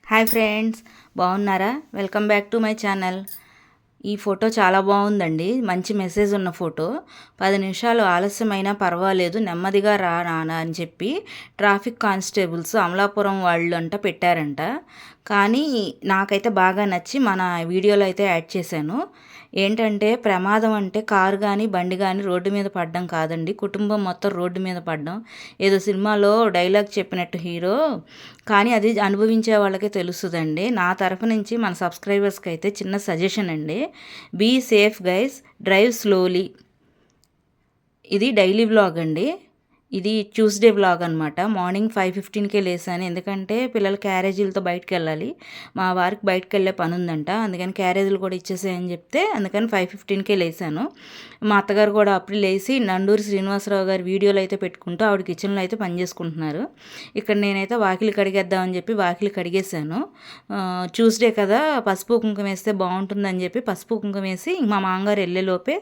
Hi friends, బాగున్నారా? Welcome back to my channel. ఈ photo చాలా బాగుందండి. మంచి మెసేజ్ ఉన్న ఫోటో. 10 నిమిషాలు ఆలస్యమైనా పర్వాలేదు, నెమ్మదిగా రా నాన్న అని చెప్పి ట్రాఫిక్ కానిస్టేబుల్స్ అమలాపురం వాళ్ళు అంట పెట్టారంట. కానీ నాకైతే బాగా నచ్చి మన వీడియోలో అయితే యాడ్ చేశాను. ఏంటంటే ప్రమాదం అంటే కారు కానీ బండి కానీ రోడ్డు మీద పడడం కాదండి, కుటుంబం మొత్తం రోడ్డు మీద పడడం. ఏదో సినిమాలో డైలాగ్ చెప్పినట్టు హీరో, కానీ అది అనుభవించే వాళ్ళకే తెలుస్తుందండి. నా తరఫు నుంచి మన సబ్స్క్రైబర్స్కి అయితే చిన్న సజెషన్ అండి. Be safe guys, drive slowly. ఇది డైలీ వ్లాగ్ అండి. ఇది ట్యూస్డే వ్లాగ్ అనమాట. మార్నింగ్ 5:15కే లేసాను, ఎందుకంటే పిల్లల క్యారేజీలతో బయటకు వెళ్ళాలి. మా వారికి బయటకు వెళ్ళే పని ఉందంట, అందుకని క్యారేజీలు కూడా ఇచ్చేసేయని చెప్తే అందుకని 5:15కే లేసాను. మా అత్తగారు కూడా అప్పుడు లేచి నండూరి శ్రీనివాసరావు గారి వీడియోలు అయితే పెట్టుకుంటూ ఆవిడ కిచెన్లో అయితే పని చేసుకుంటున్నారు. ఇక్కడ నేనైతే వాకిలి కడిగేద్దామని చెప్పి వాకిలి కడిగేసాను. ట్యూస్డే కదా, పసుపు కుంకుమ వేస్తే బాగుంటుందని చెప్పి పసుపు కుంకుమ వేసి మా మామగారు వెళ్ళేలోపే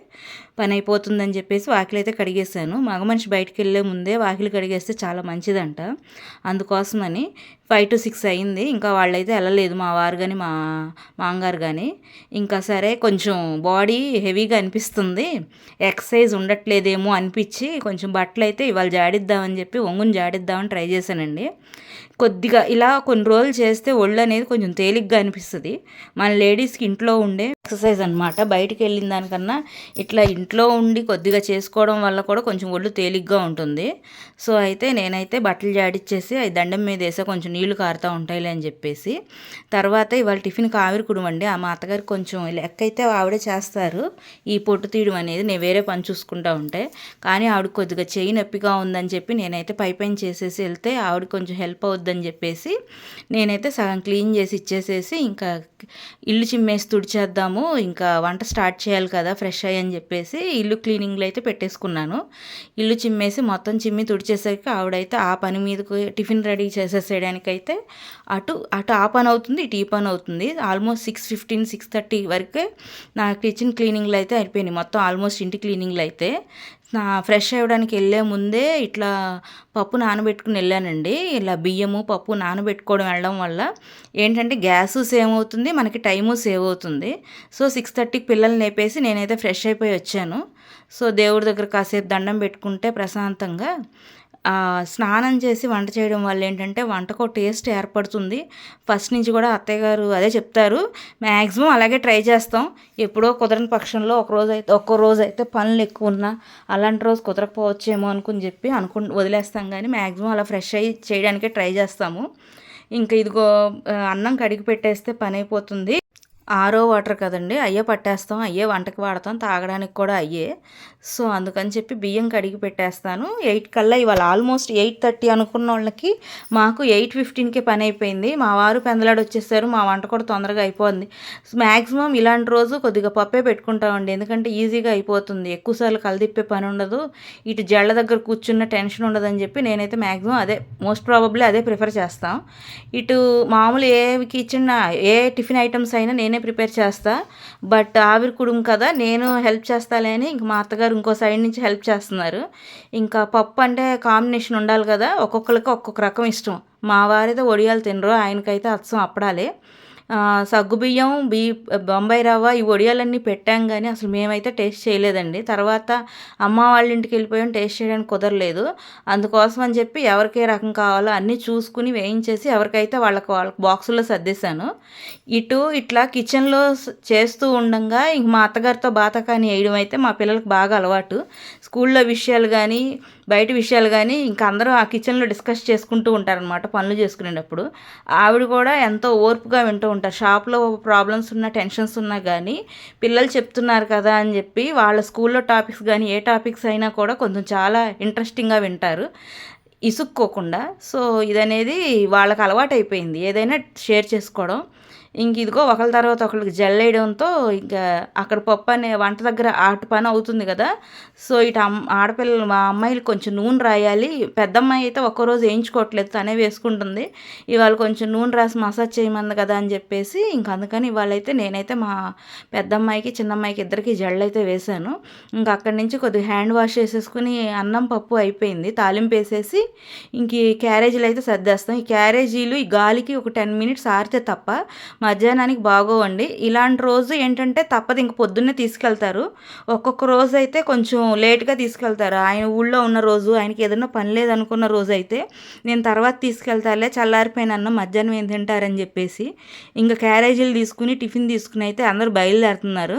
పని అయిపోతుందని చెప్పేసి వాకిలి అయితే కడిగేసాను. మగ మనిషి బయటికి వెళ్ళే ముందే వాకిలి కడిగేస్తే చాలా మంచిదంట. అందుకోసమని 5 to 6 అయింది. ఇంకా వాళ్ళైతే వెళ్ళలేదు, మా వారు కానీ మా మామగారు కానీ. ఇంకా సరే, కొంచెం బాడీ హెవీగా అనిపిస్తుంది, ఎక్సర్సైజ్ ఉండట్లేదేమో అనిపించి కొంచెం బట్టలు అయితే ఇవాళ జాడిద్దామని చెప్పి ఒంగుని జాడిద్దామని ట్రై చేశానండి. కొద్దిగా ఇలా కొన్ని రోజులు చేస్తే ఒళ్ళు అనేది కొంచెం తేలిగ్గా అనిపిస్తుంది. మన లేడీస్కి ఇంట్లో ఉండే ఎక్సర్సైజ్ అనమాట. బయటికి వెళ్ళిన దానికన్నా ఇట్లా ఇంట్లో ఉండి కొద్దిగా చేసుకోవడం వల్ల కూడా కొంచెం ఒళ్ళు తేలిగ్గా ఉంటుంది. సో అయితే నేనైతే బట్టలు జాడిచ్చేసి అవి దండం మీద వేసా, కొంచెం నీళ్లు కారుతూ ఉంటాయిలే అని చెప్పేసి. తర్వాత ఇవాళ టిఫిన్కి ఆవిరి కుడుమండి. మా అత్తగారికి కొంచెం లెక్క అయితే ఆవిడే చేస్తారు, ఈ పొట్టు తీయడం అనేది. నేను వేరే పని చూసుకుంటూ ఉంటే, కానీ ఆవిడ కొద్దిగా చెయ్యి నొప్పిగా ఉందని చెప్పి నేనైతే పైపైన చేసేసి వెళ్తే ఆవిడ కొంచెం హెల్ప్ అవుద్దని చెప్పేసి నేనైతే సగం క్లీన్ చేసి ఇచ్చేసేసి ఇంకా ఇల్లు చిమ్మేసి తుడిచేద్దాము, ఇంకా వంట స్టార్ట్ చేయాలి కదా ఫ్రెష్ అయ్యని చెప్పేసి ఇల్లు క్లీనింగ్లో అయితే పెట్టేసుకున్నాను. ఇల్లు చిమ్మేసి మొత్తం చిమ్మి తుడిచేసరికి ఆవిడైతే ఆ పని మీదకి టిఫిన్ రెడీ చేసేసేయడానికైతే అటు ఆ పని అవుతుంది, ఇటు ఈ పని అవుతుంది. ఆల్మోస్ట్ 6:15, 6:30 వరకే నా కిచెన్ క్లీనింగ్లో అయితే అయిపోయినాయి మొత్తం. ఆల్మోస్ట్ ఇంటి క్లీనింగ్లో అయితే ఫ్రెష్ అవ్వడానికి వెళ్ళే ముందే ఇట్లా పప్పు నానబెట్టుకుని వెళ్ళానండి. ఇలా బియ్యము పప్పు నానబెట్టుకోవడం వెళ్ళడం వల్ల ఏంటంటే గ్యాసు సేవ్ అవుతుంది, మనకి టైము సేవ్ అవుతుంది. సో 6:30కి పిల్లల్ని లేపేసి నేనైతే ఫ్రెష్ అయిపోయి వచ్చాను. సో దేవుడి దగ్గర కాసేపు దండం పెట్టుకుంటే ప్రశాంతంగా స్నానం చేసి వంట చేయడం వల్ల ఏంటంటే వంటకు టేస్ట్ ఏర్పడుతుంది. ఫస్ట్ నుంచి కూడా అత్తయ్య గారు అదే చెప్తారు. మ్యాక్సిమం అలాగే ట్రై చేస్తాం. ఎప్పుడో కుదరని పక్షంలో ఒక్కో రోజు అయితే పనులు ఎక్కువ ఉన్నా అలాంటి రోజు కుదరకపోవచ్చేమో అనుకుని వదిలేస్తాం. కానీ మ్యాక్సిమం అలా ఫ్రెష్ అయ్యి చేయడానికే ట్రై చేస్తాము. ఇంకా ఇదిగో అన్నం కడిగి పెట్టేస్తే పని అయిపోతుంది. ఆరో వాటర్ కదండి, అయ్యే పట్టేస్తాం, అయ్యే వంటకి వాడతాం, తాగడానికి కూడా అయ్యే. సో అందుకని చెప్పి బియ్యం కడిగి పెట్టేస్తాను. 8 కల్లా ఇవాళ ఆల్మోస్ట్ 8:30 అనుకున్న వాళ్ళకి మాకు 8:15కే పని అయిపోయింది. మా వారు పెందలాడు వచ్చేసారు, మా వంట కూడా తొందరగా అయిపోయింది. మ్యాక్సిమం ఇలాంటి రోజు కొద్దిగా పప్పే పెట్టుకుంటామండి, ఎందుకంటే ఈజీగా అయిపోతుంది, ఎక్కువసార్లు కలదిప్పే పని ఉండదు, ఇటు జళ్ళ దగ్గర కూర్చున్న టెన్షన్ ఉండదని చెప్పి నేనైతే మ్యాక్సిమం అదే, మోస్ట్ ప్రాబబ్లీ అదే ప్రిఫర్ చేస్తాం. ఇటు మామూలు ఏ టిఫిన్ ఐటమ్స్ అయినా నేనే ప్రిపేర్ చేస్తా. బట్ ఆవిరి కుడుము కదా, నేను హెల్ప్ చేస్తాలే అని ఇంక మా అత్తగారు ఇంకో సైడ్ నుంచి హెల్ప్ చేస్తున్నారు. ఇంకా పప్పు అంటే కాంబినేషన్ ఉండాలి కదా, ఒక్కొక్కరికి ఒక్కొక్క రకం ఇష్టం. మా వారైతే వడియాలు తినరు, ఆయనకైతే అచ్చం అప్పడాలే. సగ్గుబియ్యం, బొంబాయి రవ్వ, ఈ వడియాలన్నీ పెట్టాం కానీ అసలు మేమైతే టేస్ట్ చేయలేదండి. తర్వాత అమ్మ వాళ్ళ ఇంటికి వెళ్ళిపోయాం, టేస్ట్ చేయడానికి కుదరలేదు. అందుకోసం అని చెప్పి ఎవరికే రకం కావాలో అన్నీ చూసుకుని వేయించేసి ఎవరికైతే వాళ్ళకి బాక్సుల్లో సర్దేశాను. ఇట్లా కిచెన్లో చేస్తూ ఉండగా ఇంక మా అత్తగారితో బాతకాని వేయడం అయితే మా పిల్లలకు బాగా అలవాటు. స్కూల్లో విషయాలు కానీ బయట విషయాలు కానీ ఇంకా అందరూ ఆ కిచెన్లో డిస్కస్ చేసుకుంటూ ఉంటారనమాట పనులు చేసుకునేటప్పుడు. ఆవిడ కూడా ఎంతో ఓర్పుగా వింటూ ఉంటారు. షాప్లో ప్రాబ్లమ్స్ ఉన్నా టెన్షన్స్ ఉన్నా కానీ పిల్లలు చెప్తున్నారు కదా అని చెప్పి వాళ్ళ స్కూల్లో టాపిక్స్ కానీ ఏ టాపిక్స్ అయినా కూడా కొంచెం చాలా ఇంట్రెస్టింగ్గా వింటారు, ఇసుక్కోకుండా. సో ఇదనేది వాళ్ళకి అలవాటు అయిపోయింది, ఏదైనా షేర్ చేసుకోవడం. ఇంక ఇదిగో ఒకరి తర్వాత ఒకరికి జల్లేయడంతో ఇంకా అక్కడ పప్పు అనే వంట దగ్గర ఆటు పని అవుతుంది కదా. సో ఇటు ఆడపిల్లలు మా అమ్మాయిలు కొంచెం నూనె రాయాలి. పెద్దమ్మాయి అయితే ఒక్కరోజు వేయించుకోవట్లేదు, తనే వేసుకుంటుంది. ఇవాళ కొంచెం నూనె రాసి మసాజ్ చేయమంది కదా అని చెప్పేసి ఇంక అందుకని ఇవాళైతే నేనైతే మా పెద్దమ్మాయికి చిన్నమ్మాయికి ఇద్దరికి జళ్ళు అయితే వేశాను. ఇంకా అక్కడి నుంచి కొద్దిగా హ్యాండ్ వాష్ చేసేసుకుని అన్నం పప్పు అయిపోయింది. తాలింపు వేసేసి ఇంక ఈ క్యారేజీలు అయితే సర్దేస్తాం. ఈ క్యారేజీలు ఈ గాలికి ఒక 10 మినిట్స్ ఆరితే తప్ప మధ్యాహ్నానికి బాగోవండి. ఇలాంటి రోజు ఏంటంటే తప్పదు, ఇంక పొద్దున్నే తీసుకెళ్తారు. ఒక్కొక్క రోజు అయితే కొంచెం లేట్గా తీసుకెళ్తారు. ఆయన ఊళ్ళో ఉన్న రోజు, ఆయనకి ఏదైనా పని లేదనుకున్న రోజు అయితే నేను తర్వాత తీసుకెళ్తాలే, చల్లారిపోయిన అన్నం మధ్యాహ్నం ఏం తింటారని చెప్పేసి ఇంకా క్యారేజీలు తీసుకుని టిఫిన్ తీసుకుని అయితే అందరూ బయలుదేరుతున్నారు.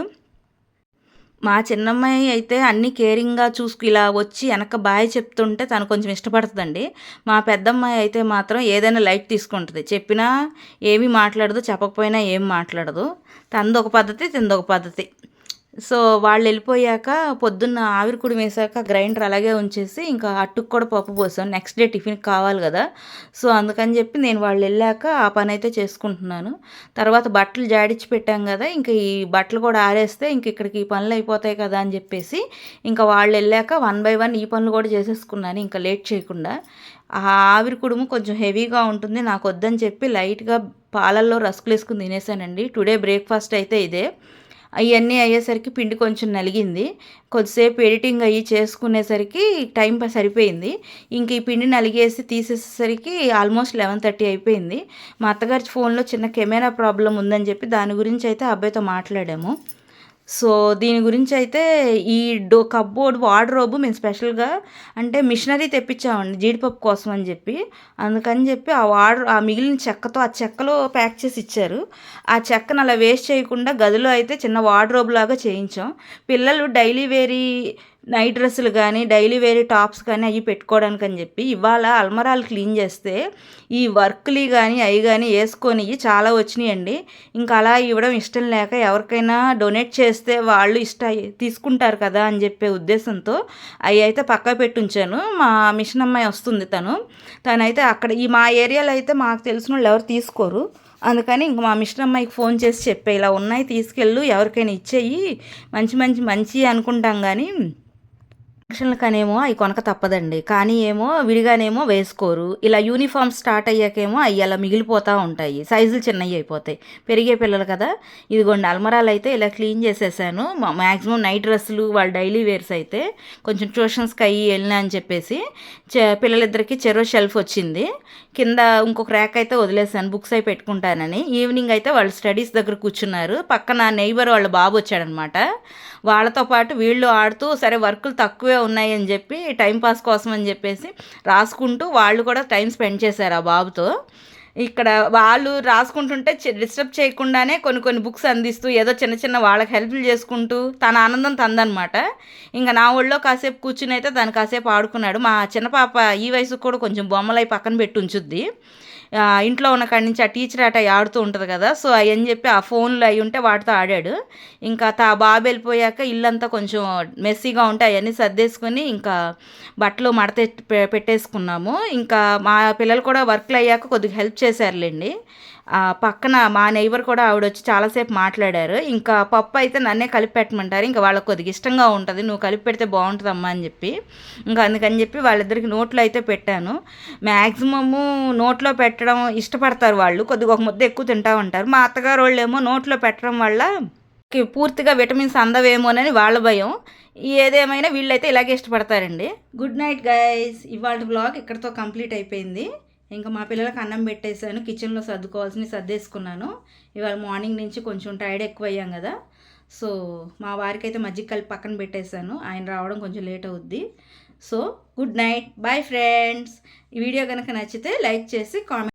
మా చిన్నమ్మాయి అయితే అన్నీ కేరింగ్‌గా ఇలా వచ్చి వెనక బాయ్ చెప్తుంటే తను కొంచెం ఇష్టపడుతుందండి. మా పెద్దమ్మాయి అయితే మాత్రం ఏదైనా లైట్ తీసుకుంటది. చెప్పినా ఏమీ మాట్లాడదు, చెప్పకపోయినా ఏం మాట్లాడదు. తనదొక పద్ధతి, తినదొక పద్ధతి. సో, వాళ్ళెళ్ళిపోయాక పొద్దున్న ఆవిరి కుడి వేశాక గ్రైండర్ అలాగే ఉంచేసి ఇంకా అట్టుకు కూడా పప్పు పోసాను. నెక్స్ట్ డే టిఫిన్‌కి కావాలి గదా! సో, అందుకని చెప్పి నేను వాళ్ళెళ్ళాక ఆ పనైతే చేసుకుంటున్నాను. తర్వాత బట్టలు జాడించి పెట్టాం గదా! ఇంక ఈ బట్టలు కూడా ఆరేస్తే ఇంక ఇక్కడికి ఈ పనులయిపోతాయి కదా అని చెప్పేసి ఇంకా వాళ్ళెళ్ళాక వన్ బై వన్ ఈ పనులు కూడా చేసేసుకున్నాను ఇంకా లేట్ చేయకుండా. ఆ ఆవిరి కుడుము కొంచెం హెవీగా ఉంటుంది. నాకొద్దని చెప్పి లైట్‌గా పాలల్లో రస్కులేసుకొని తినేసానండి. టుడే బ్రేక్‌ఫాస్ట్ అయితే ఇదే. అయన్నీ అయ్యేసరికి పిండి కొంచెం నలిగింది. కొద్దిసేపు ఎడిటింగ్ అయ్యి చేసుకునేసరికి టైం సరిపోయింది. ఇంక ఈ పిండి నలిగేసి తీసేసేసరికి ఆల్మోస్ట్ 11:30 అయిపోయింది. మా అత్తగారి ఫోన్‌లో చిన్న కెమెరా ప్రాబ్లమ్ ఉందని చెప్పి దాని గురించి అయితే ఆ అబ్బాయితో మాట్లాడాము. సో, దీని గురించయితే ఈ కప్‌బోర్డ్ వార్డ్‌రోబ్ మేము స్పెషల్‌గా అంటే మిషనరీ తెప్పించామండి జీడిపప్పు కోసం అని చెప్పి. అందుకని చెప్పి ఆ మిగిలిన చెక్కతో ఆ చెక్కలో ప్యాక్ చేసి ఇచ్చారు. ఆ చెక్కను అలా వేస్ట్ చేయకుండా గదిలో అయితే చిన్న వార్డ్‌రోబ్ లాగా చేయించాం. పిల్లలు డైలీ వేరీ నైట్ డ్రెస్సులు గానీ, డైలీ వేరీ టాప్స్ కానీ అయ్యి పెట్టుకోవడానికని చెప్పి ఇవాళ అల్మరాలు క్లీన్ చేస్తే ఈ వర్క్‌లి గానీ, అయి గానీ యేసుకొనియి చాలా వచ్చినియండి. ఇంకా అలా ఇవ్వడం ఇష్టం లేక ఎవరికైనా డొనేట్ చేస్తే వాళ్ళు తీసుకుంటారు కదా అని చెప్పే ఉద్దేశంతో అయి అయితే పక్కకు పెట్టి ఉంచాను. మా మిషన్ అమ్మాయి వస్తుంది తనైతే అక్కడ మా ఏరియాలో అయితే మాకు తెలిసినోళ్ళు ఎవరు తీసుకోరు. అందుకని ఇంక మా మిషన్ అమ్మాయికి ఫోన్ చేసి చెప్పా, ఇలా ఉన్నాయి తీసుకెళ్ళు, ఎవరికైనా ఇచ్చేయి, మంచి అనుకుంటాం కానీ ఫంక్షన్లకనేమో అవి కొనక తప్పదండి. కానీ ఏమో విడిగానేమో వేసుకోరు. ఇలా యూనిఫామ్ స్టార్ట్ అయ్యాకేమో అవి అలా మిగిలిపోతూ ఉంటాయి. సైజులు చిన్నవి అయిపోతాయి. పెరిగే పిల్లలు కదా! ఇదిగోండి అల్మరాలు అయితే ఇలా క్లీన్ చేసేసాను. మ్యాక్సిమం నైట్ డ్రెస్సులు వాళ్ళ డైలీ వేర్స్ అయితే కొంచెం ట్యూషన్స్కి అయ్యి వెళ్ళినా అని చెప్పేసి పిల్లలిద్దరికి చెరో షెల్ఫ్ వచ్చింది. కింద ఇంకొక ర్యాక్ అయితే వదిలేసాను బుక్స్ అవి పెట్టుకుంటానని. ఈవినింగ్ అయితే వాళ్ళు స్టడీస్ దగ్గర కూర్చున్నారు. పక్కన నైబర్ వాళ్ళ బాబు వచ్చాడనమాట. వాళ్ళతో పాటు వీళ్ళు ఆడుతూ సరే వర్కులు తక్కువే ఉన్నాయని చెప్పి టైంపాస్ కోసం అని చెప్పేసి రాసుకుంటూ వాళ్ళు కూడా టైం స్పెండ్ చేశారు ఆ బాబుతో. ఇక్కడ వాళ్ళు రాసుకుంటుంటే డిస్టర్బ్ చేయకుండానే కొన్ని బుక్స్ అందిస్తూ ఏదో చిన్న వాళ్ళకి హెల్ప్లు చేసుకుంటూ తన ఆనందం తందనమాట. ఇంకా నా ఒళ్ళో కాసేపు కూర్చుని అయితే దాన్ని కాసేపు ఆడుకున్నాడు. మా చిన్న పాప ఈ వయసుకు కూడా కొంచెం బొమ్మలై పక్కన పెట్టి ఉంచుద్ది. ఇంట్లో ఉన్న కాడి నుంచి ఆ టీచర్ అట ఆడుతూ ఉంటుంది కదా, సో అవని చెప్పి ఆ ఫోన్లు అవి ఉంటే వాటితో ఆడాడు. ఇంకా బాబు వెళ్ళిపోయాక ఇల్లంతా కొంచెం మెస్సీగా ఉంటే అవన్నీ సర్దేసుకొని ఇంకా బట్టలు మడత పెట్టేసుకున్నాము. ఇంకా మా పిల్లలు కూడా వర్క్లు అయ్యాక కొద్దిగా హెల్ప్ చేశారులేండి. పక్కన మా నైబర్ కూడా ఆవిడొచ్చి చాలాసేపు మాట్లాడారు. ఇంకా పప్పు అయితే నన్నే కలిపి పెట్టమంటారు. ఇంకా వాళ్ళకి కొద్దిగా ఇష్టంగా ఉంటుంది, నువ్వు కలిపి పెడితే బాగుంటుందమ్మా అని చెప్పి ఇంకా అందుకని చెప్పి వాళ్ళిద్దరికి నోట్లో అయితే పెట్టాను. మ్యాక్సిమము నోట్లో పెట్టడం ఇష్టపడతారు వాళ్ళు, కొద్దిగా ఒక ముద్ద ఎక్కువ తింటా ఉంటారు. మా అత్తగారు వాళ్ళు ఏమో నోట్లో పెట్టడం వల్ల పూర్తిగా విటమిన్స్ అందవేమోనని వాళ్ళ భయం. ఏదేమైనా వీళ్ళైతే ఇలాగే ఇష్టపడతారండి. గుడ్ నైట్ గైస్, ఇవాళ బ్లాగ్ ఇక్కడితో కంప్లీట్ అయిపోయింది. ఇంకా మా పిల్లలకు అన్నం పెట్టేశాను, కిచెన్లో సర్దుకోవాల్సినవి సర్దేసుకున్నాను. ఇవాళ మార్నింగ్ నుంచి కొంచెం టైర్డ్ ఎక్కువ అయ్యాం కదా, సో మా వారికి అయితే మజ్జిగ కలిపి పక్కన పెట్టేశాను. ఆయన రావడం కొంచెం లేట్ అవుద్ది. So good night, bye friends. ఈ వీడియో కనుక నచ్చితే లైక్ చేసి కామెంట్